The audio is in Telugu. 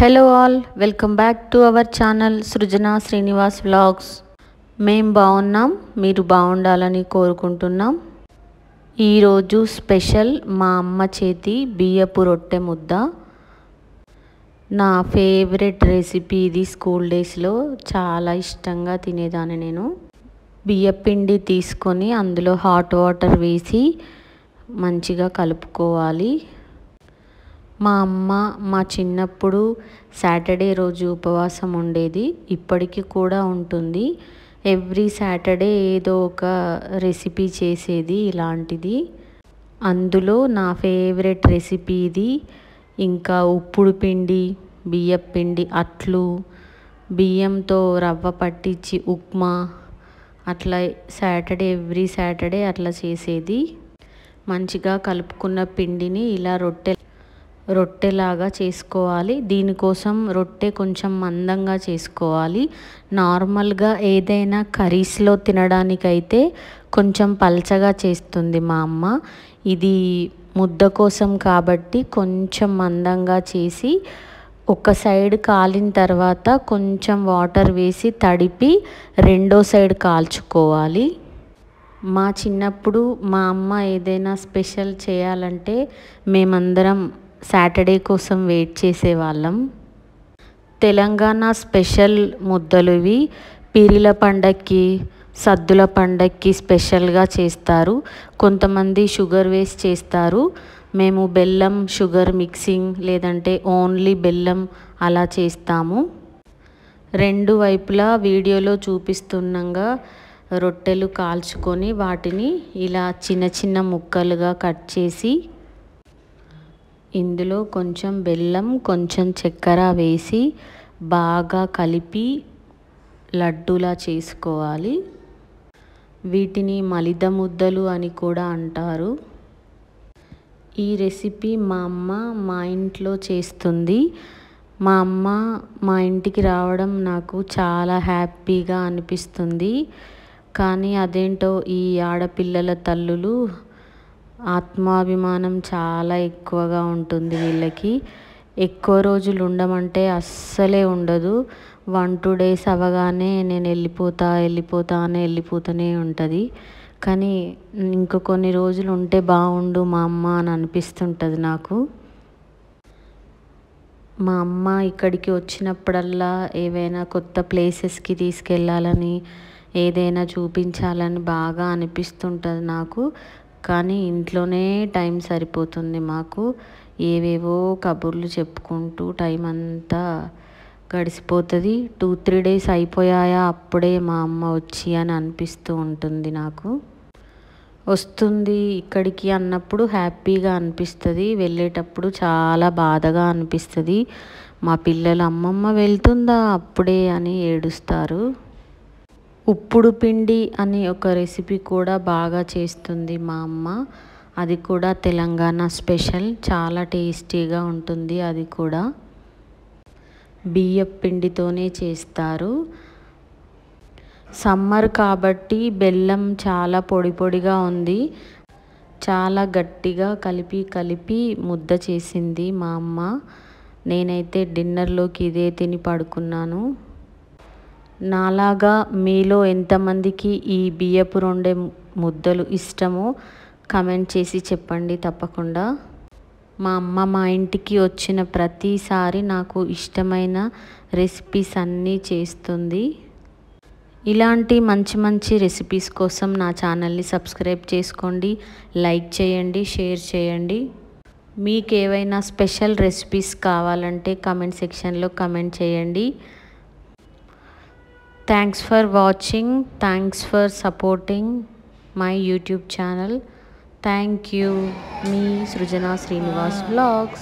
Hello all, welcome back to our channel Srujana Srinivas vlogs. మేం బాగున్నాం, మీరు బాగుండాలని కోరుకుంటున్నాం. ఈరోజు స్పెషల్ మా అమ్మ చేతి బియ్యపు రొట్టె ముద్ద. నా ఫేవరెట్ రెసిపీ ఇది. స్కూల్ డేస్లో చాలా ఇష్టంగా తినేదాన్ని నేను. బియ్యపిండి తీసుకొని అందులో హాట్ వాటర్ వేసి మంచిగా కలుపుకోవాలి. మా అమ్మ మా చిన్నప్పుడు సాటర్డే రోజు ఉపవాసం ఉండేది, ఇప్పటికీ కూడా ఉంటుంది. ఎవ్రీ సాటర్డే ఏదో ఒక రెసిపీ చేసేది ఇలాంటిది. అందులో నా ఫేవరెట్ రెసిపీ ఇది. ఇంకా ఉప్పుడు పిండి, బియ్యం పిండి, అట్లు, బియ్యంతో రవ్వ పట్టించి ఉప్మా, అట్లా ఎవ్రీ సాటర్డే అట్లా చేసేది. మంచిగా కలుపుకున్న పిండిని ఇలా రొట్టెలాగా చేసుకోవాలి. దీనికోసం రొట్టె కొంచెం మందంగా చేసుకోవాలి. నార్మల్గా ఏదైనా కర్రీస్లో తినడానికైతే కొంచెం పల్చగా చేస్తుంది మా అమ్మ. ఇది ముద్ద కోసం కాబట్టి కొంచెం మందంగా చేసి ఒక సైడ్ కాలిన తర్వాత కొంచెం వాటర్ వేసి తడిపి రెండో సైడ్ కాల్చుకోవాలి. మా చిన్నప్పుడు మా అమ్మ ఏదైనా స్పెషల్ చేయాలంటే మేమందరం సాటర్డే కోసం వెయిట్ చేసేవాళ్ళం. తెలంగాణ స్పెషల్ ముద్దలు ఇవి. పీరీల పండక్కి, సద్దుల పండక్కి స్పెషల్గా చేస్తారు. కొంతమంది షుగర్ వేసి చేస్తారు. మేము బెల్లం షుగర్ మిక్సింగ్, లేదంటే ఓన్లీ బెల్లం అలా చేస్తాము. రెండు వైపులా వీడియోలో చూపిస్తున్నగా రొట్టెలు కాల్చుకొని వాటిని ఇలా చిన్న చిన్న ముక్కలుగా కట్ చేసి ఇందులో కొంచెం బెల్లం, కొంచెం చక్కెర వేసి బాగా కలిపి లడ్డూలా చేసుకోవాలి. వీటిని మలిద ముద్దలు అని కూడా అంటారు. ఈ రెసిపీ మా అమ్మ మా ఇంట్లో చేస్తుంది. మా అమ్మ మా ఇంటికి రావడం నాకు చాలా హ్యాపీగా అనిపిస్తుంది. కానీ అదేంటో ఈ ఆడపిల్లల తల్లులు ఆత్మాభిమానం చాలా ఎక్కువగా ఉంటుంది వీళ్ళకి. ఎక్కువ రోజులు ఉండమంటే అస్సలే ఉండదు. 1-2 days అవ్వగానే నేను వెళ్ళిపోతూనే ఉంటుంది. కానీ ఇంకో కొన్ని రోజులు ఉంటే బాగుండు మా అమ్మ అని అనిపిస్తుంటుంది నాకు. మా అమ్మ ఇక్కడికి వచ్చినప్పుడల్లా ఏవైనా కొత్త ప్లేసెస్కి తీసుకెళ్ళాలని, ఏదైనా చూపించాలని బాగా అనిపిస్తుంటుంది నాకు. కానీ ఇంట్లోనే టైం సరిపోతుంది మాకు. ఏవేవో కబుర్లు చెప్పుకుంటూ టైం అంతా గడిచిపోతుంది. 2-3 days అయిపోయాయా అప్పుడే మా అమ్మ వచ్చి అని అనిపిస్తూ ఉంటుంది నాకు. వస్తుంది ఇక్కడికి అన్నప్పుడు హ్యాపీగా అనిపిస్తుంది, వెళ్ళేటప్పుడు చాలా బాధగా అనిపిస్తుంది. మా పిల్లలు అమ్మమ్మ వెళ్తుందా అప్పుడే అని ఏడుస్తారు. ఉప్పుడు పిండి అని ఒక రెసిపీ కూడా బాగా చేస్తుంది మా అమ్మ. అది కూడా తెలంగాణ స్పెషల్, చాలా టేస్టీగా ఉంటుంది. అది కూడా బియ్యం పిండితోనే చేస్తారు. సమ్మర్ కాబట్టి బెల్లం చాలా పొడిగా ఉంది. చాలా గట్టిగా కలిపి ముద్ద చేసింది మా అమ్మ. నేనైతే డిన్నర్లోకి ఇదే తిని పడుకున్నాను. నాలాగా మీలో ఎంతమందికి ఈ బియ్యపు రొట్టె ముద్దలు ఇష్టమో కమెంట్ చేసి చెప్పండి తప్పకుండా. మా అమ్మ మా ఇంటికి వచ్చిన ప్రతిసారి నాకు ఇష్టమైన రెసిపీస్ అన్నీ చేస్తుంది. ఇలాంటి మంచి రెసిపీస్ కోసం నా ఛానల్ని సబ్స్క్రైబ్ చేసుకోండి, లైక్ చేయండి, షేర్ చేయండి. మీకు ఏవైనా స్పెషల్ రెసిపీస్ కావాలంటే కమెంట్ సెక్షన్లో కమెంట్ చేయండి. Thanks for watching. Thanks for supporting my YouTube channel. Thank you. Me, Srujana Srinivas Vlogs.